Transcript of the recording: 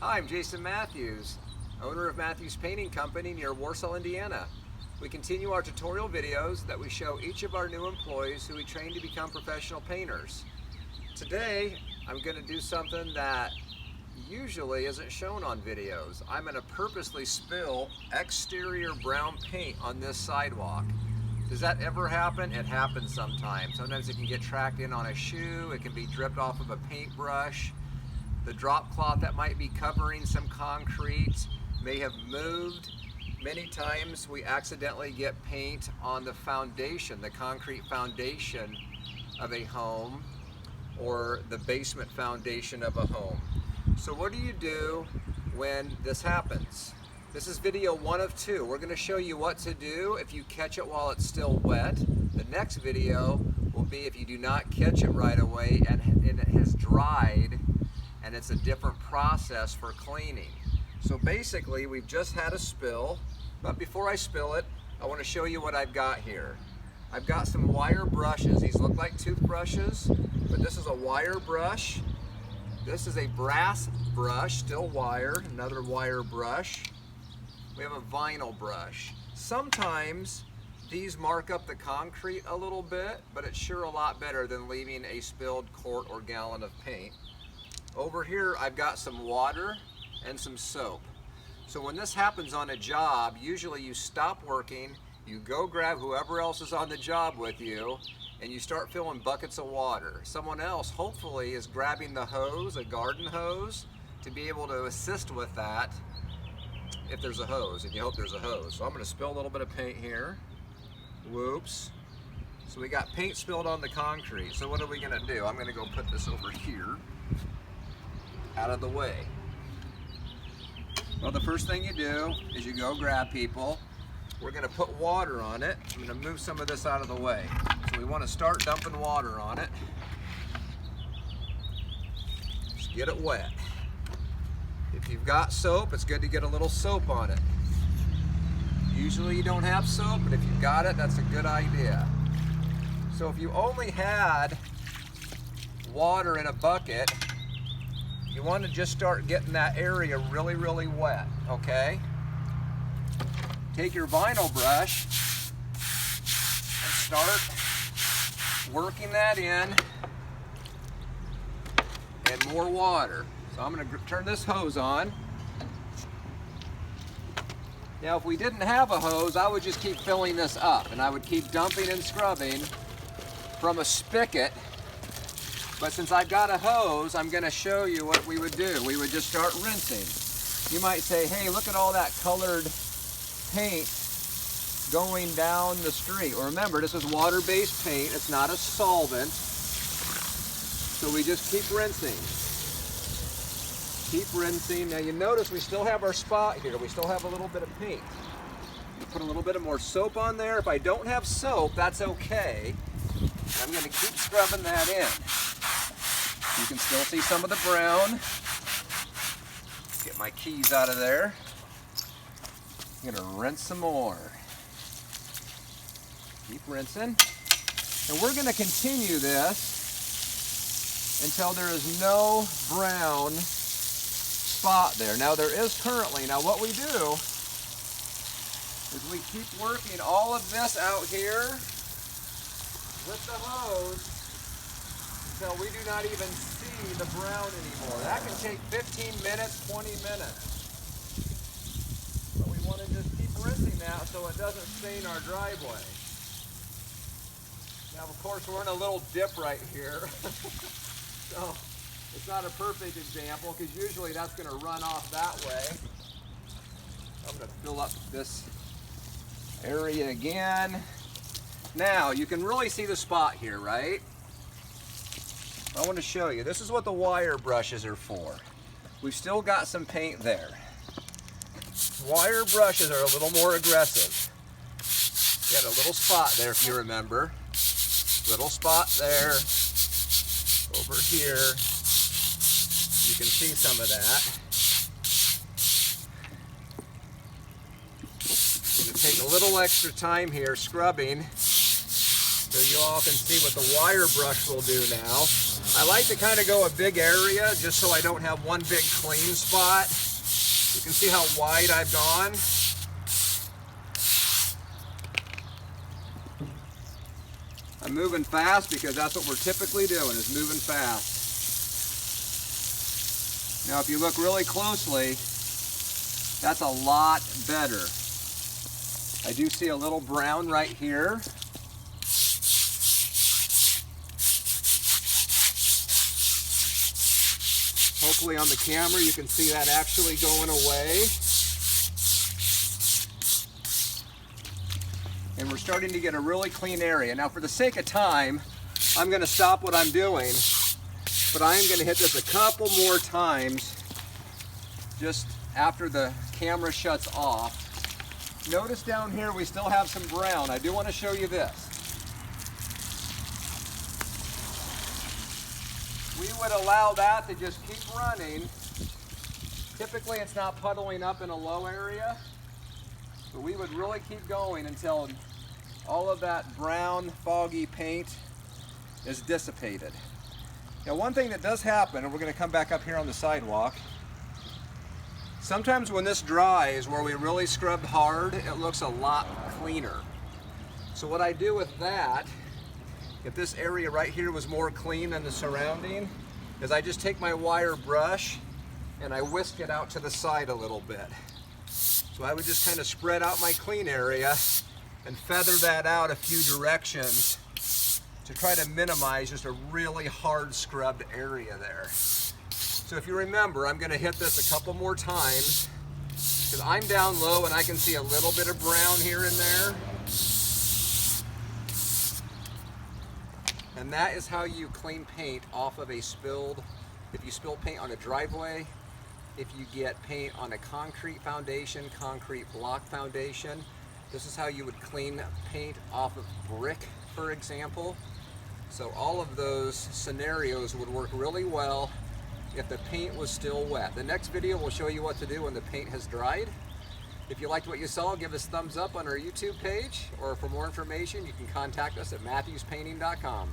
Hi, I'm Jason Matthews, owner of Matthews Painting Company near Warsaw, Indiana. We continue our tutorial videos that we show each of our new employees who we train to become professional painters. Today, I'm going to do something that usually isn't shown on videos. I'm going to purposely spill exterior brown paint on this sidewalk. Does that ever happen? It happens sometimes. Sometimes it can get tracked in on a shoe, it can be dripped off of a paintbrush. The drop cloth that might be covering some concrete may have moved. Many times we accidentally get paint on the foundation, the concrete foundation of a home or the basement foundation of a home. So what do you do when this happens? This is video 1 of 2. We're going to show you what to do if you catch it while it's still wet. The next video will be if you do not catch it right away and it has dried, and it's a different process for cleaning. So basically, we've just had a spill, but before I spill it, I want to show you what I've got here. I've got some wire brushes. These look like toothbrushes, but this is a wire brush. This is a brass brush, still wire, another wire brush. We have a vinyl brush. Sometimes these mark up the concrete a little bit, but it's sure a lot better than leaving a spilled quart or gallon of paint. Over here, I've got some water and some soap. So when this happens on a job, usually you stop working, you go grab whoever else is on the job with you, and you start filling buckets of water. Someone else, hopefully, is grabbing the hose, a garden hose, to be able to assist with that if there's a hose, and you hope there's a hose. So I'm gonna spill a little bit of paint here. Whoops. So we got paint spilled on the concrete. So what are we gonna do? I'm gonna go put this over here, out of the way. Well, the first thing you do is you go grab people. We're going to put water on it. I'm going to move some of this out of the way. So we want to start dumping water on it. Just get it wet. If you've got soap, it's good to get a little soap on it. Usually you don't have soap, but if you've got it, that's a good idea. So if you only had water in a bucket, you want to just start getting that area really, really wet, okay? Take your vinyl brush and start working that in and more water. So I'm going to turn this hose on. Now if we didn't have a hose, I would just keep filling this up and I would keep dumping and scrubbing from a spigot. But since I've got a hose, I'm going to show you what we would do. We would just start rinsing. You might say, hey, look at all that colored paint going down the street. Well, remember, this is water-based paint. It's not a solvent. So we just keep rinsing. Keep rinsing. Now you notice we still have our spot here. We still have a little bit of paint. Put a little bit of more soap on there. If I don't have soap, that's okay. I'm going to keep scrubbing that in. You can still see some of the brown. Get my keys out of there. I'm going to rinse some more. Keep rinsing. And we're going to continue this until there is no brown spot there. Now there is currently. Now what we do is we keep working all of this out here with the hose until we do not even see the brown anymore. That can take 15 minutes, 20 minutes. But we want to just keep rinsing that so it doesn't stain our driveway. Now of course we're in a little dip right here. So it's not a perfect example because usually that's going to run off that way. I'm going to fill up this area again. Now, you can really see the spot here, right? I want to show you. This is what the wire brushes are for. We've still got some paint there. Wire brushes are a little more aggressive. You got a little spot there if you remember. Little spot there. Over here. You can see some of that. You can take a little extra time here scrubbing so you all can see what the wire brush will do now. I like to kind of go a big area just so I don't have one big clean spot. You can see how wide I've gone. I'm moving fast because that's what we're typically doing, is moving fast. Now if you look really closely, that's a lot better. I do see a little brown right here. Hopefully on the camera you can see that actually going away. And we're starting to get a really clean area. Now for the sake of time, I'm going to stop what I'm doing, but I am going to hit this a couple more times just after the camera shuts off. Notice down here we still have some brown. I do want to show you this. We would allow that to just keep running. Typically it's not puddling up in a low area, but we would really keep going until all of that brown foggy paint is dissipated. Now one thing that does happen, and we're going to come back up here on the sidewalk, sometimes when this dries where we really scrubbed hard, it looks a lot cleaner. So what I do with that, if this area right here was more clean than the surrounding, is I just take my wire brush and I whisk it out to the side a little bit. So I would just kind of spread out my clean area and feather that out a few directions to try to minimize just a really hard scrubbed area there. So if you remember, I'm going to hit this a couple more times because I'm down low and I can see a little bit of brown here and there. And that is how you clean paint off of a spilled, if you spill paint on a driveway, if you get paint on a concrete foundation, concrete block foundation. This is how you would clean paint off of brick, for example. So all of those scenarios would work really well if the paint was still wet. The next video will show you what to do when the paint has dried. If you liked what you saw, give us a thumbs up on our YouTube page, or for more information, you can contact us at matthewspainting.com.